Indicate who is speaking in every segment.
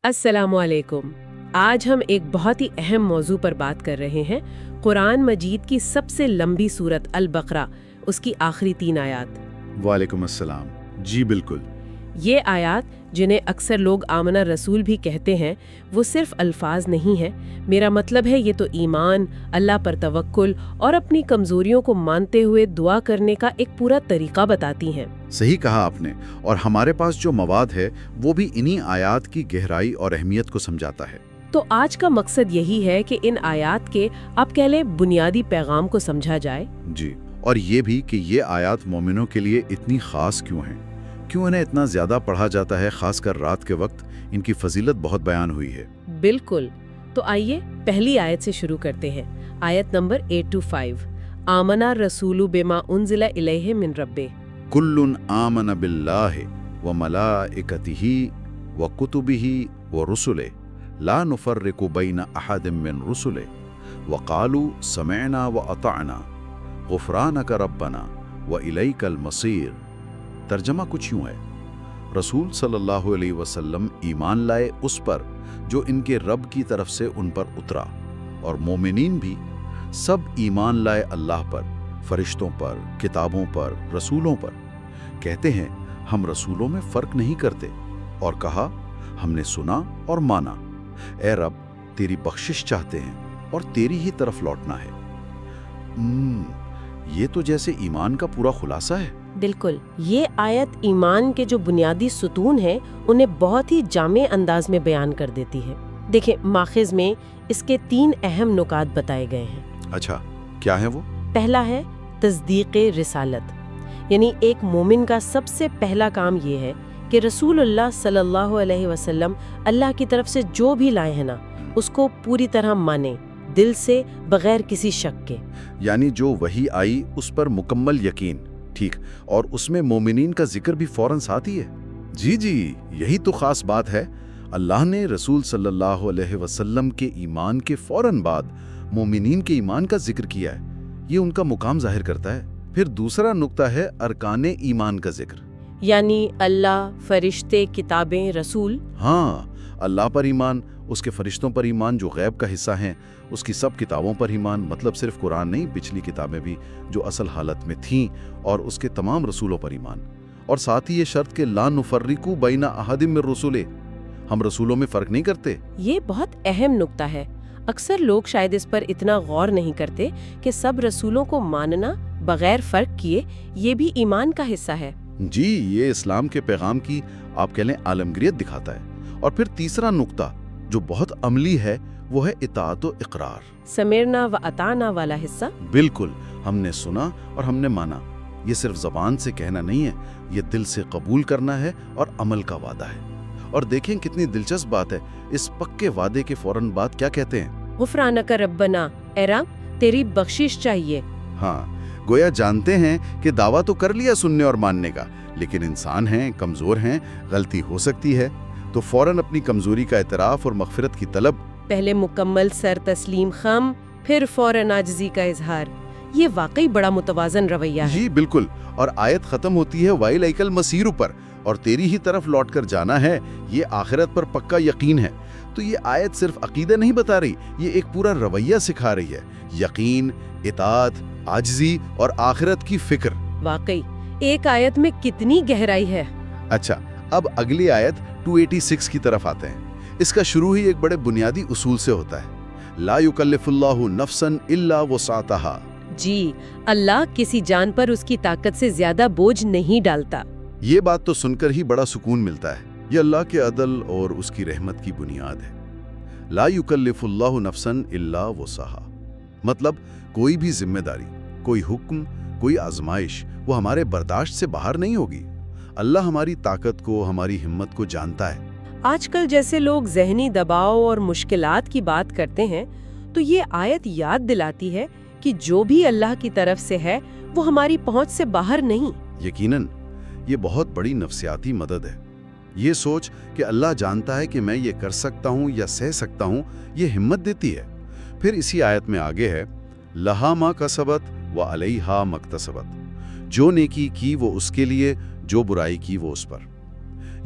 Speaker 1: अस्सलामु अलैकुम। आज हम एक बहुत ही अहम मौजू पर बात कर रहे हैं। कुरान मजीद की सबसे लंबी सूरत अल बकरा, उसकी आखिरी 3 आयात।
Speaker 2: वालेकुम अस्सलाम। जी बिल्कुल।
Speaker 1: ये आयात, जिन्हें अक्सर लोग आमना रसूल भी कहते हैं, वो सिर्फ अल्फाज नहीं है। मेरा मतलब है ये तो ईमान, अल्लाह पर तवक्कुल और अपनी कमजोरियों को मानते हुए दुआ करने का एक पूरा तरीका बताती हैं।
Speaker 2: सही कहा आपने। और हमारे पास जो मवाद है वो भी इन्हीं आयात की गहराई और अहमियत को समझाता है।
Speaker 1: तो आज का मकसद यही है कि इन आयात के, आप कह लें, बुनियादी पैगाम को समझा जाए।
Speaker 2: जी, और ये भी कि ये आयात मोमिनों के लिए इतनी खास क्यों हैं, क्यों इन्हें इतना ज्यादा पढ़ा जाता है, खासकर रात के वक्त। इनकी फजीलत बहुत बयान हुई है।
Speaker 1: बिल्कुल। तो आइए पहली आयत से शुरू करते हैं। आयत नंबर 8-5। आमना रसूलु बिमा उन्जिला इलैहि मिन रब्बे।
Speaker 2: कुल्लुन आमन बिल्लाहि व मलाइकतिही व कुतुबिही व रुसुले ला नुफर्रिकु बैना अहदिम मिन रुसुले व क़ालू समिअना व अतअना गुफ़रानक रब्बना व इलैकल मसीर। तर्जमा कुछ यूं है, रसूल सल्लल्लाहु अलैहि वसल्लम ईमान लाए उस पर जो इनके रब की तरफ से उन पर उतरा, और मोमिनीन भी सब ईमान लाए अल्लाह पर, फरिश्तों पर, किताबों पर, रसूलों पर। कहते हैं हम रसूलों में फ़र्क नहीं करते, और कहा हमने सुना और माना। ए रब, तेरी बख्शिश चाहते हैं और तेरी ही तरफ लौटना है। ये तो जैसे ईमान का पूरा खुलासा है।
Speaker 1: बिल्कुल। ये आयत ईमान के जो बुनियादी सुतून हैं उन्हें बहुत ही जामे अंदाज में बयान कर देती है। देखिए, माखिज में इसके 3 अहम नुकात बताए गए हैं।
Speaker 2: अच्छा, क्या है वो?
Speaker 1: पहला है तस्दीक़े रिसालत, यानी एक मोमिन का सबसे पहला काम ये है कि रसूलुल्लाह सल्लल्लाहु अलैहि वसल्लम अल्लाह की तरफ से जो भी लाए हैं ना, उसको पूरी तरह माने, दिल से, बगैर किसी शक के।
Speaker 2: यानी जो वही आई उस पर मुकम्मल यकीन। ठीक, और उसमें मोमिनीन का जिक्र भी फौरन साथ ही है। जी जी, यही तो खास बात है। अल्लाह ने रसूल सल्लल्लाहु अलैहि वसल्लम के ईमान के फौरन बाद मोमिनीन के ईमान का जिक्र किया है। ये उनका मुकाम जाहिर करता है। फिर दूसरा नुक्ता है अरकाने ईमान का जिक्र,
Speaker 1: यानी अल्लाह, फरिश्ते, किताबें, रसूल।
Speaker 2: हाँ, अल्लाह पर ईमान, उसके फरिश्तों पर ईमान जो गैब का हिस्सा हैं, उसकी सब किताबों पर ईमान, मतलब सिर्फ कुरान नहीं, पिछली किताबें भी जो असल हालत में थीं, और उसके तमाम रसूलों पर ईमान। और साथ ही ये शर्त के ला नुफर्रिकु बैना अहदिम मिर रुसुले, हम रसूलों में फ़र्क नहीं करते।
Speaker 1: ये बहुत अहम नुक्ता है। अक्सर लोग शायद इस पर इतना गौर नहीं करते कि सब रसूलों को मानना बगैर फ़र्क किए, ये भी ईमान का हिस्सा है।
Speaker 2: जी, ये इस्लाम के पैगाम की, आप कह लें, आलमगिरियत दिखाता है। और फिर तीसरा नुक्ता जो बहुत अमली है, वो है इताअत व इकरार,
Speaker 1: समेरना व अताना वाला हिस्सा।
Speaker 2: बिल्कुल, हमने सुना और हमने माना। ये सिर्फ ज़बान से कहना नहीं है, ये दिल से कबूल करना है और अमल का वादा है। और देखें कितनी दिलचस्प बात है, इस पक्के वादे के फौरन बाद क्या कहते हैं?
Speaker 1: गुफ़रानक रब्बना, ए रब, तेरी बख्शिश चाहिए।
Speaker 2: हाँ, गोया जानते हैं कि दावा तो कर लिया सुनने और मानने का, लेकिन इंसान हैं, कमज़ोर हैं, गलती हो सकती है, तो फौरन अपनी कमज़ोरी का एतराफ़ और मग़फ़िरत की तलब।
Speaker 1: पहले मुकम्मल सर तस्लीम खम, फिर फौरन आजिज़ी का इजहार। ये वाकई बड़ा मुतवाज़न रवैया है।
Speaker 2: जी बिल्कुल। और आयत ख़त्म होती है वाइलैकल मसीर पर, और तेरी ही तरफ लौट कर जाना है। ये आखिरत पर पक्का यकीन है। तो ये आयत सिर्फ अकीदा नहीं बता रही, ये एक पूरा रवैया सिखा रही है। यकीन, इताअत, आजिज़ी और आखिरत की फ़िक्र।
Speaker 1: वाकई एक आयत में कितनी गहराई है।
Speaker 2: अच्छा, अब अगली आयत 286 की तरफ आते हैं। इसका शुरू ही एक बड़े बुनियादी उसूल से होता है, ला युकल्लिफुल्लाहु नफ्सन इल्ला वुसअहा।
Speaker 1: जी, अल्लाह किसी जान पर उसकी ताकत से ज्यादा बोझ नहीं डालता।
Speaker 2: ये बात तो सुनकर ही बड़ा सुकून मिलता है। ये अल्लाह के अदल और उसकी रहमत की बुनियाद है। ला युकल्लिफुल्लाहु नफ्सन इल्ला वुसअहा, मतलब कोई भी जिम्मेदारी, कोई हुक्म, कोई आजमाइश वो हमारे बर्दाश्त से बाहर नहीं होगी। अल्लाह हमारी ताकत को, हमारी हिम्मत को जानता है।
Speaker 1: आजकल जैसे लोग ज़हनी दबाव और मुश्किलात की बात करते हैं, तो ये आयत याद दिलाती है कि जो भी अल्लाह की तरफ से है वो हमारी पहुंच से बाहर नहीं।
Speaker 2: यकीनन ये बहुत बड़ी नफ्सियाती मदद है। ये सोच कि अल्लाह जानता है कि मैं ये कर सकता हूँ या सह सकता हूँ, ये हिम्मत देती है। फिर इसी आयत में आगे है, लहा मा कसबत व अलैहा मक्तसबत, जो नेकी की वो उसके लिए, जो बुराई की वो उस पर।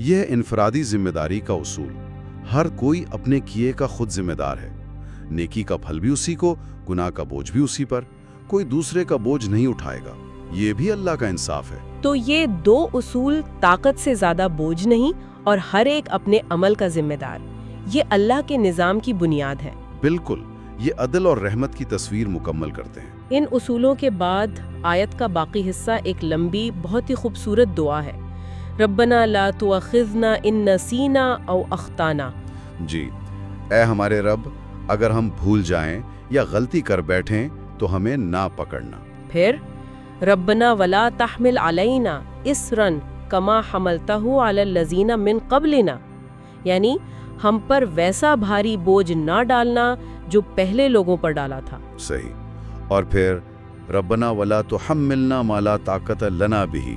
Speaker 2: यह इनफरादी जिम्मेदारी का उसूल, हर कोई अपने किए का खुद जिम्मेदार है। नेकी का फल भी उसी को, गुनाह का बोझ भी उसी पर। कोई दूसरे का बोझ नहीं उठाएगा। ये भी अल्लाह का इंसाफ है।
Speaker 1: तो ये दो उसूल, ताकत से ज्यादा बोझ नहीं और हर एक अपने अमल का जिम्मेदार, ये अल्लाह के निजाम की बुनियाद है।
Speaker 2: बिल्कुल, ये अदल और रहमत की तस्वीर मुकम्मल करते हैं।
Speaker 1: इन उसूलों के बाद आयत का बाकी हिस्सा एक लंबी, बहुत ही खूबसूरत दुआ है। रब्बना ला तुअखिज़ना इन नसीना औ अख्ताना।
Speaker 2: जी, ऐ हमारे रब, अगर हम भूल जाएं या गलती कर बैठें तो हमें ना पकड़ना।
Speaker 1: फिर रब्बना वला तहमिल अलैना इसरन कमा हमलतहु अलल लज़ीना मिन क़ब्लिना, यानी हम पर वैसा भारी बोझ ना डालना जो पहले लोगों पर डाला था।
Speaker 2: सही। और फिर रब्बना वला तुहम्मिलना मा ला ताकत लना बिही,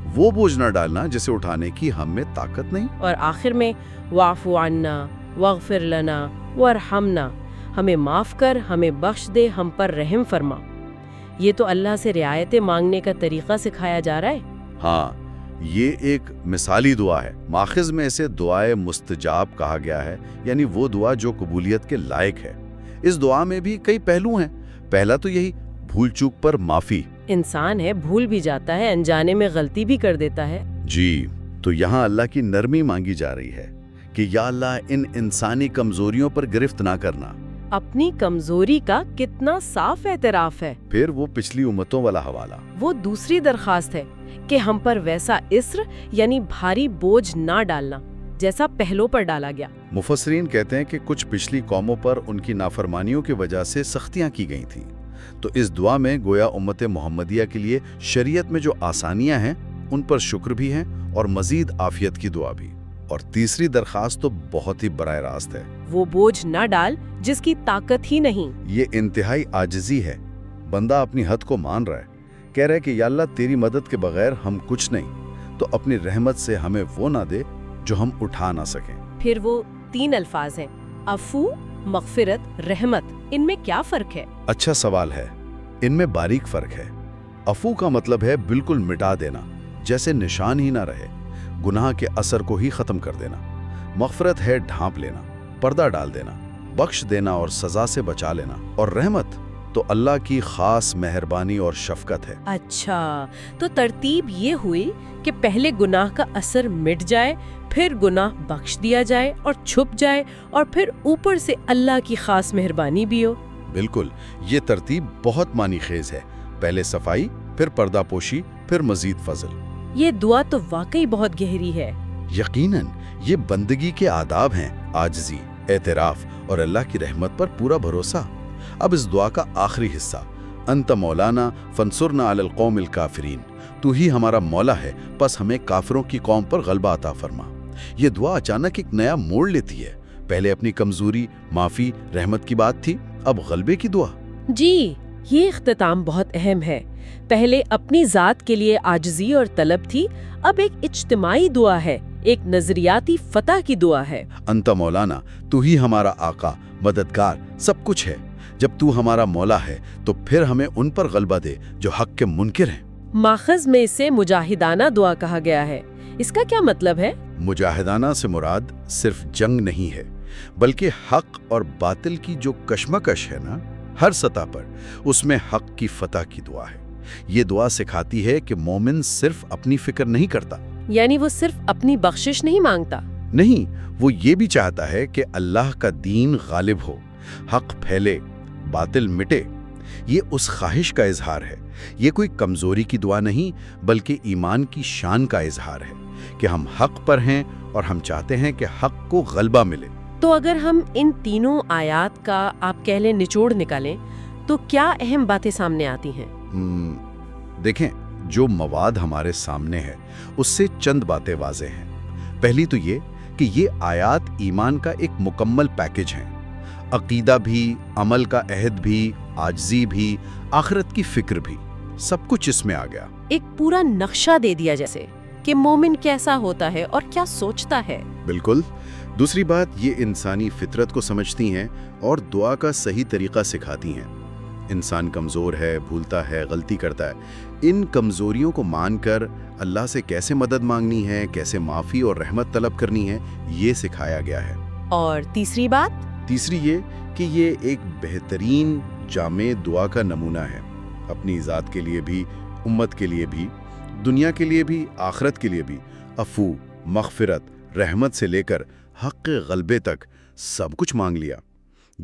Speaker 2: वो बोझ ना डालना जिसे उठाने की हम में ताकत नहीं।
Speaker 1: और आखिर में वाफ़ु अन्ना वग़फ़िर लना वरहमना, हमें माफ़ कर, हमें बख्श दे, हम पर रहम फरमा। ये तो अल्लाह से रियायतें मांगने का तरीक़ा सिखाया जा रहा है।
Speaker 2: हाँ, ये एक मिसाली दुआ है। माखिज में इसे दुआए मुस्तजाब कहा गया है, यानी वो दुआ जो कबूलियत के लायक है। इस दुआ में भी कई पहलू हैं। पहला तो यही, भूल चूक पर माफ़ी।
Speaker 1: इंसान है, भूल भी जाता है, अनजाने में गलती भी कर देता है।
Speaker 2: जी, तो यहाँ अल्लाह की नरमी मांगी जा रही है कि या अल्लाह, इन इंसानी कमजोरियों पर गिरफ्त ना करना।
Speaker 1: अपनी कमजोरी का कितना साफ एतराफ है।
Speaker 2: फिर वो पिछली उम्मतों वाला हवाला।
Speaker 1: वो दूसरी दरखास्त है कि हम पर वैसा इस्र यानी भारी बोझ ना डालना जैसा पहलों पर डाला गया।
Speaker 2: मुफस्सरीन कहते हैं कि कुछ पिछली कौमों पर उनकी नाफरमानियों की वजह से सख्तियां की गई थीं। तो इस दुआ में गोया उम्मत मोहम्मदिया के लिए शरीयत में जो आसानियां हैं उन पर शुक्र भी है और मजीद आफियत की दुआ भी। और तीसरी दरखास्त तो बहुत ही बराह रास्त है,
Speaker 1: वो बोझ ना डाल जिसकी ताकत ही नहीं।
Speaker 2: ये इंतहाई आजिज़ी है। बंदा अपनी हद को मान रहा है, कह रहा है कि या अल्लाह, तेरी मदद के बगैर हम कुछ नहीं, तो अपनी रहमत से हमें वो ना दे जो हम उठा ना सकें।
Speaker 1: फिर वो 3 अल्फाज हैं, अफू, मगफिरत, रहमत। इनमें क्या फर्क है?
Speaker 2: अच्छा सवाल है। इनमें बारीक फर्क है। अफू का मतलब है बिल्कुल मिटा देना, जैसे निशान ही ना रहे, गुनाह के असर को ही खत्म कर देना। मगफिरत है ढांप लेना, पर्दा डाल देना, बख्श देना और सजा से बचा लेना। और रहमत तो अल्लाह की खास मेहरबानी और शफकत है।
Speaker 1: अच्छा, तो तरतीब ये हुई कि पहले गुनाह का असर मिट जाए, फिर गुनाह बख्श दिया जाए और छुप जाए, और फिर ऊपर से अल्लाह की खास मेहरबानी भी हो।
Speaker 2: बिल्कुल, ये तरतीब बहुत मानीखेज है। पहले सफाई, फिर पर्दापोशी, फिर मजीद फजल।
Speaker 1: ये दुआ तो वाकई बहुत गहरी है।
Speaker 2: यकीनन ये बंदगी के आदाब हैं, आजिज़ी, एतराफ और अल्लाह की रहमत पर पूरा भरोसा। अब इस दुआ का आखिरी हिस्सा, अंत मौलाना फंसुरना अलल कौमिल काफिरीन, तू ही हमारा मौला है, बस हमें काफिरों की कौम पर गलबा अता फरमा। ये दुआ अचानक एक नया मोड़ लेती है। पहले अपनी कमजोरी, माफी, रहमत की बात थी, अब गलबे की दुआ।
Speaker 1: जी, ये इख्तिताम बहुत अहम है। पहले अपनी जात के लिए आजिज़ी और तलब थी, अब एक इज्तिमाई दुआ है, एक नजरियाती फतह की दुआ है।
Speaker 2: अंत मौलाना, तू ही हमारा आका, मददगार, सब कुछ है। जब तू हमारा मौला है तो फिर हमें उन पर गलबा दे जो हक के मुनकिर हैं।
Speaker 1: माखज़ में इसे मुजाहिदाना दुआ कहा गया है। इसका क्या मतलब है?
Speaker 2: मुजाहिदाना से मुराद सिर्फ जंग नहीं है, बल्कि हक और बातिल की जो कशमकश है ना, हर सतह पर, उसमें हक की फतह की दुआ है। ये दुआ सिखाती है कि मोमिन सिर्फ अपनी फिक्र नहीं करता,
Speaker 1: यानी वो सिर्फ अपनी बख्शिश नहीं मांगता।
Speaker 2: नहीं, वो ये भी चाहता है कि अल्लाह का दीन गालिब हो, हक फैले, बातिल मिटे। ये उस ख्वाहिश का इजहार है। ये कोई कमजोरी की दुआ नहीं, बल्कि ईमान की शान का इजहार है कि हम हक पर हैं और हम चाहते हैं कि हक को गलबा मिले।
Speaker 1: तो अगर हम इन तीनों आयात का, आप कह लें, निचोड़ निकालें तो क्या अहम बातें सामने आती हैं?
Speaker 2: देखें, जो मवाद हमारे सामने है उससे चंद बातें वाज़ेह हैं। पहली तो ये कि ये आयात ईमान का एक मुकम्मल पैकेज है। अकीदा भी, अमल का अहद भी, आजिज़ी भी, आखिरत की फिक्र भी, सब कुछ इसमें आ गया।
Speaker 1: एक पूरा नक्शा दे दिया जैसे कि मोमिन कैसा होता है और क्या सोचता है।
Speaker 2: बिल्कुल। दूसरी बात, ये इंसानी फितरत को समझती हैं और दुआ का सही तरीका सिखाती हैं। इंसान कमज़ोर है, भूलता है, गलती करता है। इन कमज़ोरियों को मानकर अल्लाह से कैसे मदद मांगनी है, कैसे माफ़ी और रहमत तलब करनी है, ये सिखाया गया है।
Speaker 1: اور تیسری بات؟
Speaker 2: تیسری یہ کہ یہ ایک بہترین جامع دعا کا نمونہ ہے، اپنی ذات کے لیے بھی، امت کے لیے بھی، دنیا کے لیے بھی، آخرت کے لیے بھی۔ عفو، مغفرت، رحمت سے لے کر حق غلبے تک سب کچھ مانگ لیا۔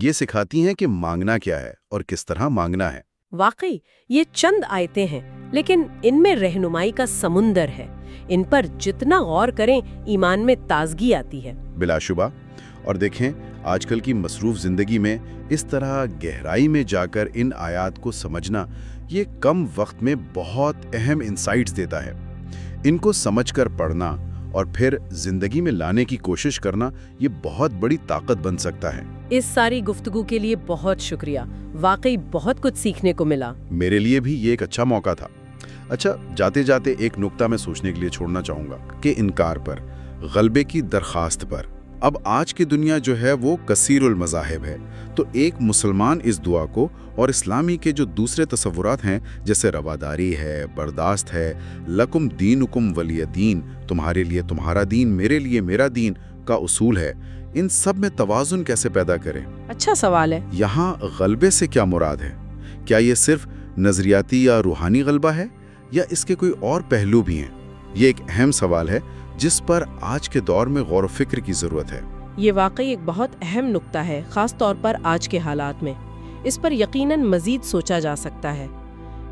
Speaker 2: یہ سکھاتی ہیں کہ مانگنا کیا ہے اور کس طرح مانگنا ہے۔
Speaker 1: واقعی یہ چند آیتیں ہیں، لیکن ان میں رہنمائی کا سمندر ہے۔ ان پر جتنا غور کریں ایمان میں تازگی آتی ہے۔
Speaker 2: بلا شبہ۔ اور دیکھیں، آج کل کی مصروف زندگی میں اس طرح گہرائی میں جا کر ان آیات کو سمجھنا یہ کم وقت میں بہت اہم انسائٹس دیتا ہے۔ ان کو سمجھ کر پڑھنا اور پھر زندگی میں لانے کی کوشش کرنا یہ بہت بڑی طاقت بن سکتا ہے۔
Speaker 1: اس ساری گفتگو کے لیے بہت شکریہ، واقعی بہت کچھ سیکھنے کو ملا۔
Speaker 2: میرے لیے بھی یہ ایک اچھا موقع تھا۔ اچھا، جاتے جاتے ایک نکتہ میں سوچنے کے لیے چھوڑنا چاہوں گا کہ انکار پر، غلبے کی درخواست پر۔ اب آج کی دنیا جو ہے وہ کثیر المذاہب ہے، تو ایک مسلمان اس دعا کو اور اسلامی کے جو دوسرے تصورات ہیں جیسے رواداری ہے، برداشت ہے، لکم دینکم ولی دین، تمہارے لیے تمہارا دین، میرے لیے میرا دین کا اصول ہے، ان سب میں توازن کیسے پیدا کریں؟
Speaker 1: اچھا سوال ہے۔
Speaker 2: یہاں غلبے سے کیا مراد ہے؟ کیا یہ صرف نظریاتی یا روحانی غلبہ ہے یا اس کے کوئی اور پہلو بھی ہیں؟ یہ ایک اہم سوال ہے جس پر آج کے دور میں غور و فکر کی ضرورت ہے۔
Speaker 1: یہ واقعی ایک بہت اہم نکتہ ہے، خاص طور پر آج کے حالات میں۔ اس پر یقیناً مزید سوچا جا سکتا ہے۔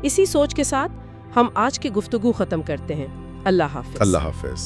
Speaker 1: اسی سوچ کے ساتھ ہم آج کی گفتگو ختم کرتے ہیں۔ اللہ حافظ۔
Speaker 2: اللہ حافظ۔